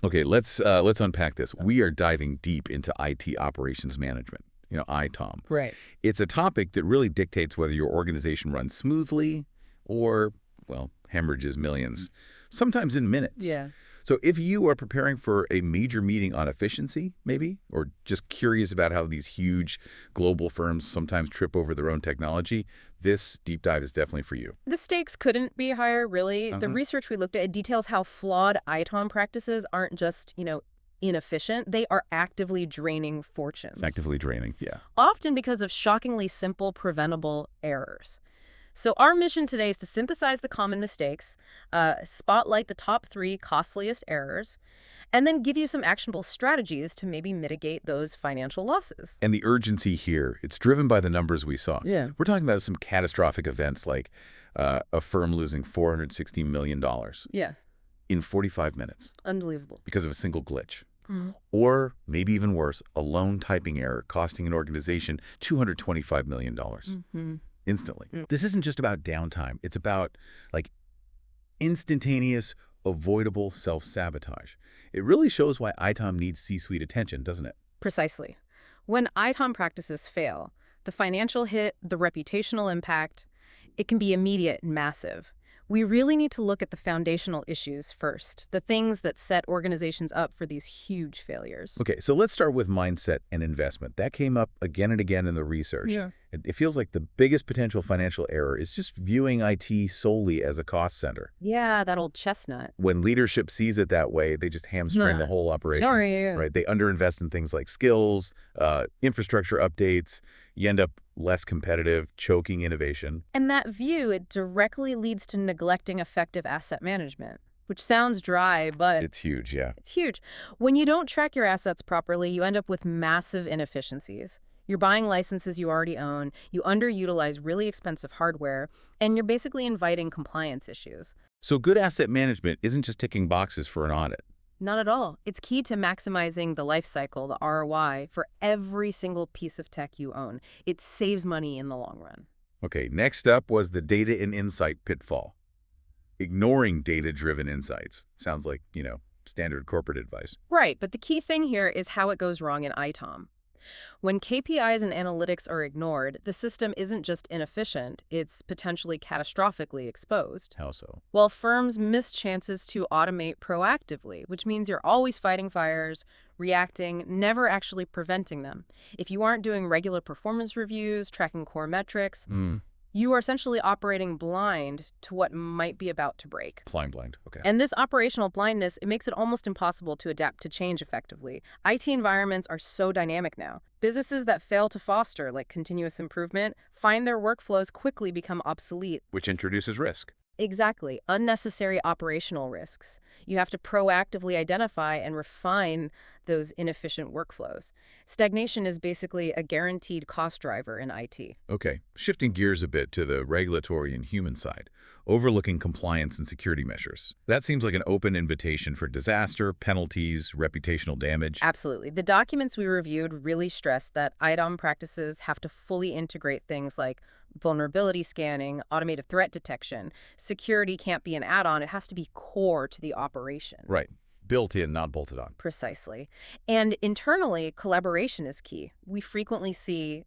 Okay, let's unpack this. We are diving deep into IT operations management, ITOM. Right. It's a topic that really dictates whether your organization runs smoothly or, well, hemorrhages millions, sometimes in minutes. Yeah. So if you are preparing for a major meeting on efficiency, maybe, or just curious about how these huge global firms sometimes trip over their own technology, this deep dive is definitely for you. The stakes couldn't be higher, really. The Uh-huh. research we looked at details how flawed ITOM practices aren't just, inefficient. They are actively draining fortunes, Effectively draining, yeah. often because of shockingly simple, preventable errors. So our mission today is to synthesize the common mistakes, spotlight the top 3 costliest errors, and then give you some actionable strategies to maybe mitigate those financial losses. And the urgency here, it's driven by the numbers we saw. Yeah. We're talking about some catastrophic events like a firm losing $460 million Yeah. in 45 minutes Unbelievable. because of a single glitch. Mhm. Or, maybe even worse, a lone typing error costing an organization $225 million instantly. This isn't just about downtime. It's about, like, instantaneous, avoidable self-sabotage. It really shows why ITOM needs C-suite attention, doesn't it? Precisely. When ITOM practices fail, the financial hit, the reputational impact, it can be immediate and massive. We really need to look at the foundational issues first, the things that set organizations up for these huge failures. Okay, so let's start with mindset and investment. That came up again and again in the research. Yeah. It feels like the biggest potential financial error is just viewing IT solely as a cost center. Yeah, that old chestnut. When leadership sees it that way, they just hamstring the whole operation. Sorry. Right? They underinvest in things like skills, infrastructure updates. You end up less competitive, choking innovation. And that view, it directly leads to neglecting effective asset management, which sounds dry, but It's huge, yeah. it's huge. When you don't track your assets properly, you end up with massive inefficiencies. You're buying licenses you already own, you underutilize really expensive hardware, and you're basically inviting compliance issues. So good asset management isn't just ticking boxes for an audit. Not at all. It's key to maximizing the life cycle, the ROI, for every single piece of tech you own. It saves money in the long run. Okay, next up was the data and insight pitfall. Ignoring data-driven insights. Sounds like, standard corporate advice. Right, but the key thing here is how it goes wrong in ITOM. When KPIs and analytics are ignored, the system isn't just inefficient, it's potentially catastrophically exposed. How so? While firms miss chances to automate proactively, which means you're always fighting fires, reacting, never actually preventing them. If you aren't doing regular performance reviews, tracking core metrics, you are essentially operating blind to what might be about to break. Blind. Okay. And this operational blindness, it makes it almost impossible to adapt to change effectively. IT environments are so dynamic now. Businesses that fail to foster, like continuous improvement, find their workflows quickly become obsolete. Which introduces risk. Exactly. Unnecessary operational risks. You have to proactively identify and refine those inefficient workflows. Stagnation is basically a guaranteed cost driver in IT. Okay, shifting gears a bit to the regulatory and human side, overlooking compliance and security measures. That seems like an open invitation for disaster, penalties, reputational damage. Absolutely. The documents we reviewed really stressed that ITOM practices have to fully integrate things like vulnerability scanning, automated threat detection. Security can't be an add-on. It has to be core to the operation. Right. Built in, not bolted on. Precisely. And internally, collaboration is key. We frequently see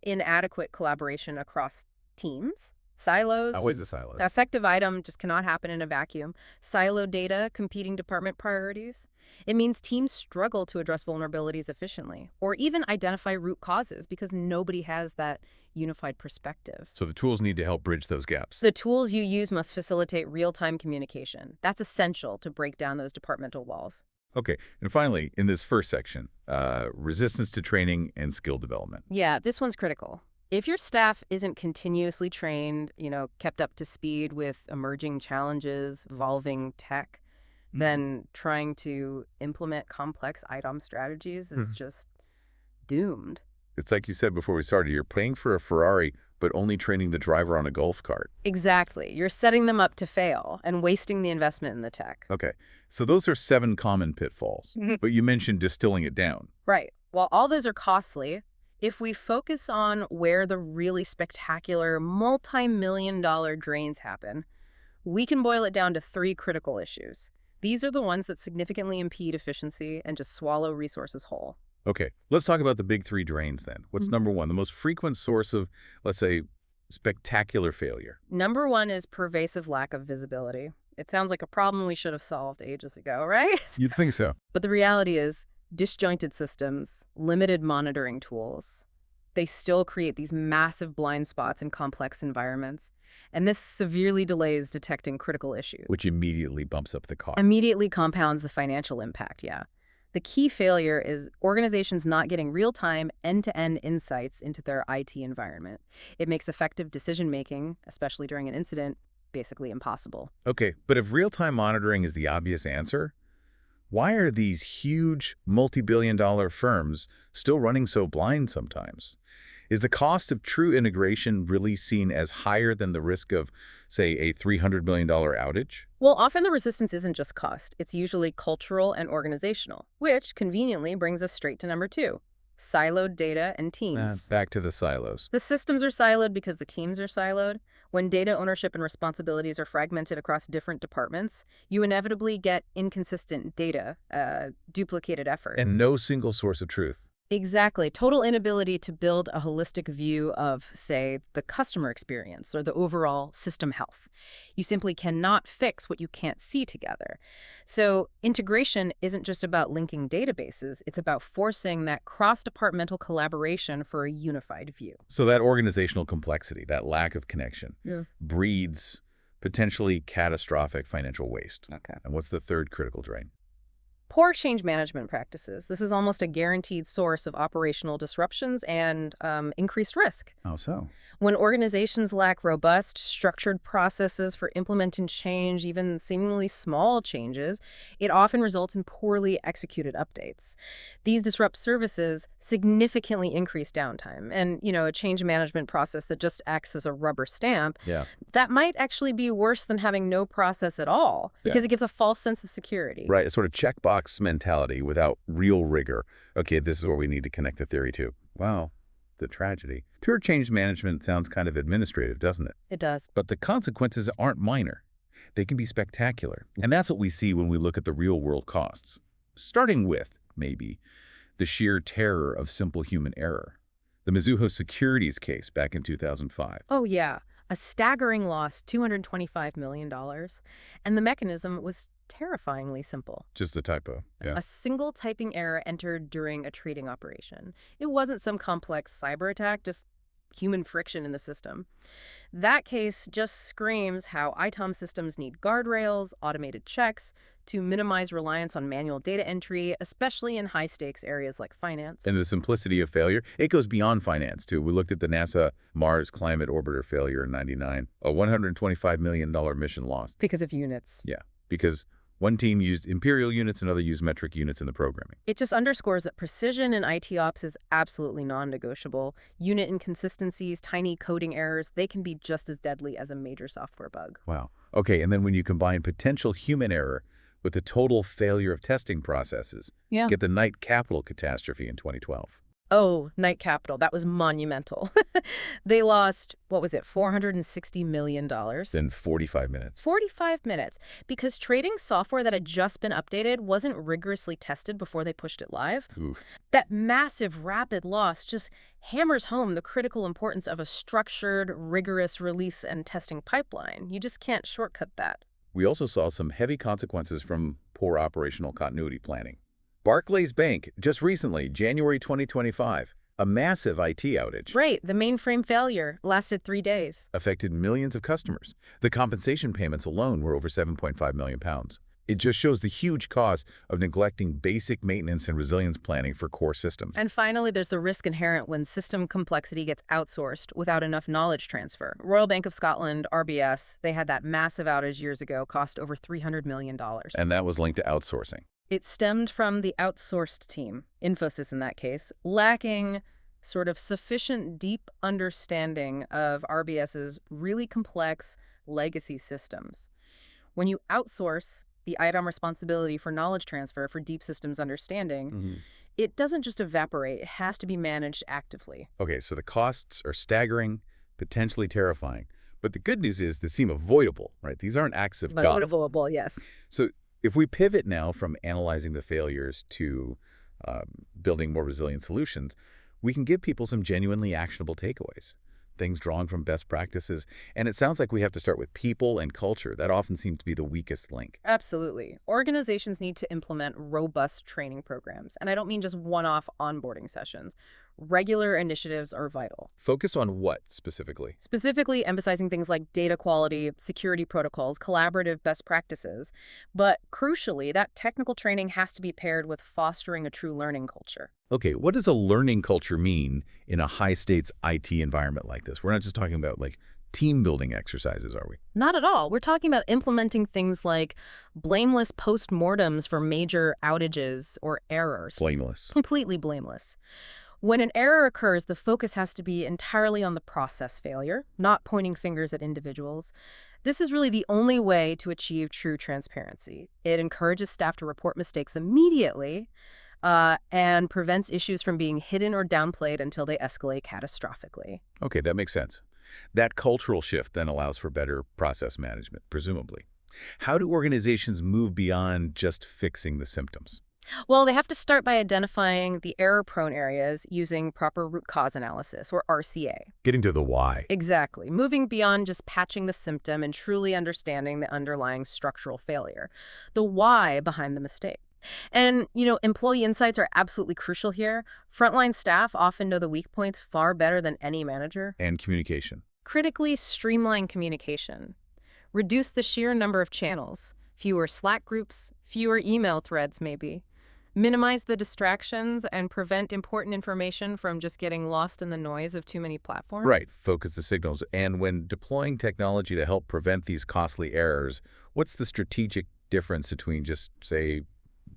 inadequate collaboration across teams, silos. Always the silos. The effective item just cannot happen in a vacuum. Siloed data, competing department priorities. It means teams struggle to address vulnerabilities efficiently or even identify root causes because nobody has that unified perspective. So the tools need to help bridge those gaps. The tools you use must facilitate real-time communication. That's essential to break down those departmental walls. Okay, and finally, in this first section, resistance to training and skill development. Yeah, this one's critical. If your staff isn't continuously trained, kept up to speed with emerging challenges, evolving tech, then trying to implement complex ITOM strategies is just doomed. It's like you said before we started, you're paying for a Ferrari, but only training the driver on a golf cart. Exactly. You're setting them up to fail and wasting the investment in the tech. Okay, so those are 7 common pitfalls, but you mentioned distilling it down. Right. While all those are costly, if we focus on where the really spectacular multi-million-dollar drains happen, we can boil it down to 3 critical issues. These are the ones that significantly impede efficiency and just swallow resources whole. Okay, let's talk about the big three drains then. What's number one, the most frequent source of, let's say, spectacular failure? Number one is pervasive lack of visibility. It sounds like a problem we should have solved ages ago, right? You'd think so. But the reality is disjointed systems, limited monitoring tools, they still create these massive blind spots in complex environments. And this severely delays detecting critical issues. Which immediately bumps up the cost. Immediately compounds the financial impact, yeah. The key failure is organizations not getting real-time, end-to-end insights into their IT environment. It makes effective decision-making, especially during an incident, basically impossible. Okay, but if real-time monitoring is the obvious answer, why are these huge multi-billion-dollar firms still running so blind sometimes? Is the cost of true integration really seen as higher than the risk of, say, a $300 million outage? Well, often the resistance isn't just cost. It's usually cultural and organizational, which conveniently brings us straight to number two, siloed data and teams. Back to the silos. The systems are siloed because the teams are siloed. When data ownership and responsibilities are fragmented across different departments, you inevitably get inconsistent data, duplicated effort. And no single source of truth. Exactly. Total inability to build a holistic view of, say, the customer experience or the overall system health. You simply cannot fix what you can't see together. So integration isn't just about linking databases. It's about forcing that cross-departmental collaboration for a unified view. So that organizational complexity, that lack of connection, breeds potentially catastrophic financial waste. Okay. And what's the third critical drain? Poor change management practices. This is almost a guaranteed source of operational disruptions and increased risk. How so? When organizations lack robust, structured processes for implementing change, even seemingly small changes, it often results in poorly executed updates. These disrupt services, significantly increase downtime. And, a change management process that just acts as a rubber stamp, that might actually be worse than having no process at all, because it gives a false sense of security. Right, a sort of checkbox mentality without real rigor. Okay, this is where we need to connect the theory to. Wow. The tragedy. Pure change management sounds kind of administrative, doesn't it? It does. But the consequences aren't minor. They can be spectacular. And that's what we see when we look at the real-world costs. Starting with, maybe, the sheer terror of simple human error. The Mizuho Securities case back in 2005. Oh, yeah. A staggering loss, $225 million. And the mechanism was terrifyingly simple. Just a typo, A single typing error entered during a trading operation. It wasn't some complex cyber attack, just human friction in the system. That case just screams how ITOM systems need guardrails, automated checks, to minimize reliance on manual data entry, especially in high-stakes areas like finance. And the simplicity of failure, it goes beyond finance, too. We looked at the NASA Mars Climate Orbiter failure in '99, a $125 million mission lost. Because of units. Yeah, because one team used imperial units, another used metric units in the programming. It just underscores that precision in ITOps is absolutely non-negotiable. Unit inconsistencies, tiny coding errors, they can be just as deadly as a major software bug. Wow. Okay, and then when you combine potential human error with the total failure of testing processes, get the Knight Capital catastrophe in 2012. Oh, Knight Capital. That was monumental. They lost, what was it, $460 million? In 45 minutes. 45 minutes. Because trading software that had just been updated wasn't rigorously tested before they pushed it live. Oof. That massive, rapid loss just hammers home the critical importance of a structured, rigorous release and testing pipeline. You just can't shortcut that. We also saw some heavy consequences from poor operational continuity planning. Barclays Bank, just recently, January 2025, a massive IT outage. Right, the mainframe failure lasted 3 days. Affected millions of customers. The compensation payments alone were over £7.5 million. It just shows the huge cost of neglecting basic maintenance and resilience planning for core systems. And finally, there's the risk inherent when system complexity gets outsourced without enough knowledge transfer. Royal Bank of Scotland, RBS, they had that massive outage years ago, cost over $300 million. And that was linked to outsourcing. It stemmed from the outsourced team, Infosys in that case, lacking sort of sufficient deep understanding of RBS's really complex legacy systems. When you outsource the ITOM responsibility for knowledge transfer for deep systems understanding, it doesn't just evaporate, it has to be managed actively. Okay, so the costs are staggering, potentially terrifying. But the good news is they seem avoidable, right? These aren't acts of God. Avoidable, yes. So If we pivot now from analyzing the failures to uh, building more resilient solutions, we can give people some genuinely actionable takeaways, things drawn from best practices. And it sounds like we have to start with people and culture. That often seems to be the weakest link. Absolutely. Organizations need to implement robust training programs, and I don't mean just one-off onboarding sessions. Regular initiatives are vital. Focus on what specifically? Specifically emphasizing things like data quality, security protocols, collaborative best practices. But crucially, that technical training has to be paired with fostering a true learning culture. Okay, what does a learning culture mean in a high-stakes IT environment like this? We're not just talking about like team building exercises, are we? Not at all. We're talking about implementing things like blameless postmortems for major outages or errors. Blameless. Completely blameless. When an error occurs, the focus has to be entirely on the process failure, not pointing fingers at individuals. This is really the only way to achieve true transparency. It encourages staff to report mistakes immediately and prevents issues from being hidden or downplayed until they escalate catastrophically. Okay, that makes sense. That cultural shift then allows for better process management, presumably. How do organizations move beyond just fixing the symptoms? Well, they have to start by identifying the error-prone areas using proper root cause analysis, or RCA. Getting to the why. Exactly. Moving beyond just patching the symptom and truly understanding the underlying structural failure, the why behind the mistake. And, employee insights are absolutely crucial here. Frontline staff often know the weak points far better than any manager. And communication. Critically streamline communication. Reduce the sheer number of channels. Fewer Slack groups, fewer email threads maybe. Minimize the distractions and prevent important information from just getting lost in the noise of too many platforms. Right, focus the signals. And when deploying technology to help prevent these costly errors, what's the strategic difference between just, say,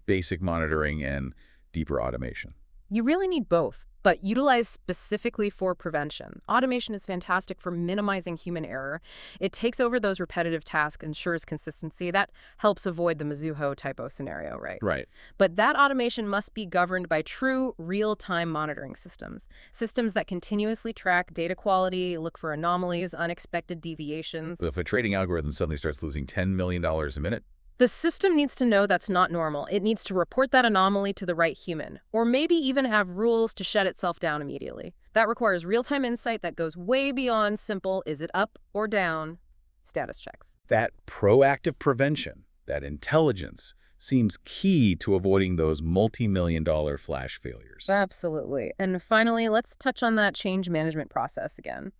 basic monitoring and deeper automation? You really need both, but utilize specifically for prevention. Automation is fantastic for minimizing human error. It takes over those repetitive tasks, ensures consistency. That helps avoid the Mizuho typo scenario, right? Right. But that automation must be governed by true real-time monitoring systems. Systems that continuously track data quality, look for anomalies, unexpected deviations. If a trading algorithm suddenly starts losing $10 million a minute, The system needs to know that's not normal. It needs to report that anomaly to the right human, or maybe even have rules to shut itself down immediately. That requires real-time insight that goes way beyond simple, is it up or down, status checks. that proactive prevention, that intelligence, seems key to avoiding those multi-million-dollar flash failures. Absolutely. And finally, let's touch on that change management process again.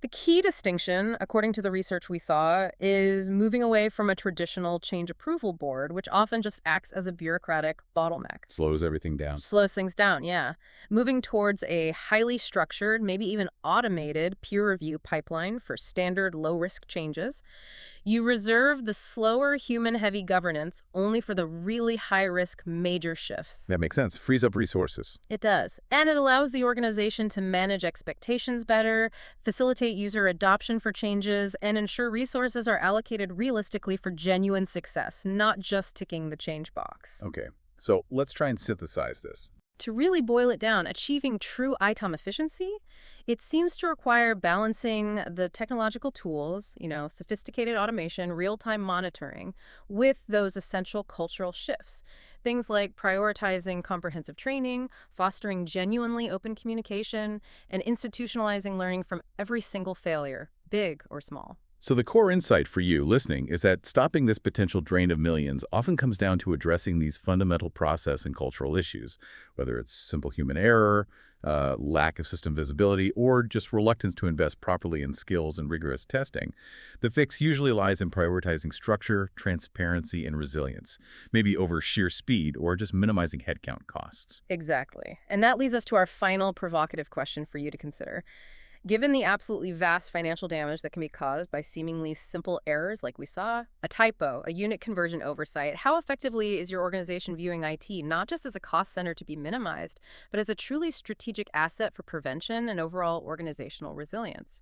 The key distinction, according to the research we saw, is moving away from a traditional change approval board, which often just acts as a bureaucratic bottleneck. Slows everything down. Slows things down, yeah. Moving towards a highly structured, maybe even automated peer review pipeline for standard low-risk changes. You reserve the slower human-heavy governance only for the really high-risk major shifts. That makes sense. Frees up resources. It does. And it allows the organization to manage expectations better, facilitate user adoption for changes, and ensure resources are allocated realistically for genuine success, not just ticking the change box. Okay, so let's try and synthesize this. To really boil it down, achieving true ITOM efficiency, it seems to require balancing the technological tools, sophisticated automation, real-time monitoring, with those essential cultural shifts. Things like prioritizing comprehensive training, fostering genuinely open communication, and institutionalizing learning from every single failure, big or small. So the core insight for you listening is that stopping this potential drain of millions often comes down to addressing these fundamental process and cultural issues, whether it's simple human error, lack of system visibility, or just reluctance to invest properly in skills and rigorous testing. The fix usually lies in prioritizing structure, transparency, and resilience, maybe over sheer speed or just minimizing headcount costs. Exactly. And that leads us to our final provocative question for you to consider. Given the absolutely vast financial damage that can be caused by seemingly simple errors like we saw, a typo, a unit conversion oversight, how effectively is your organization viewing IT not just as a cost center to be minimized, but as a truly strategic asset for prevention and overall organizational resilience?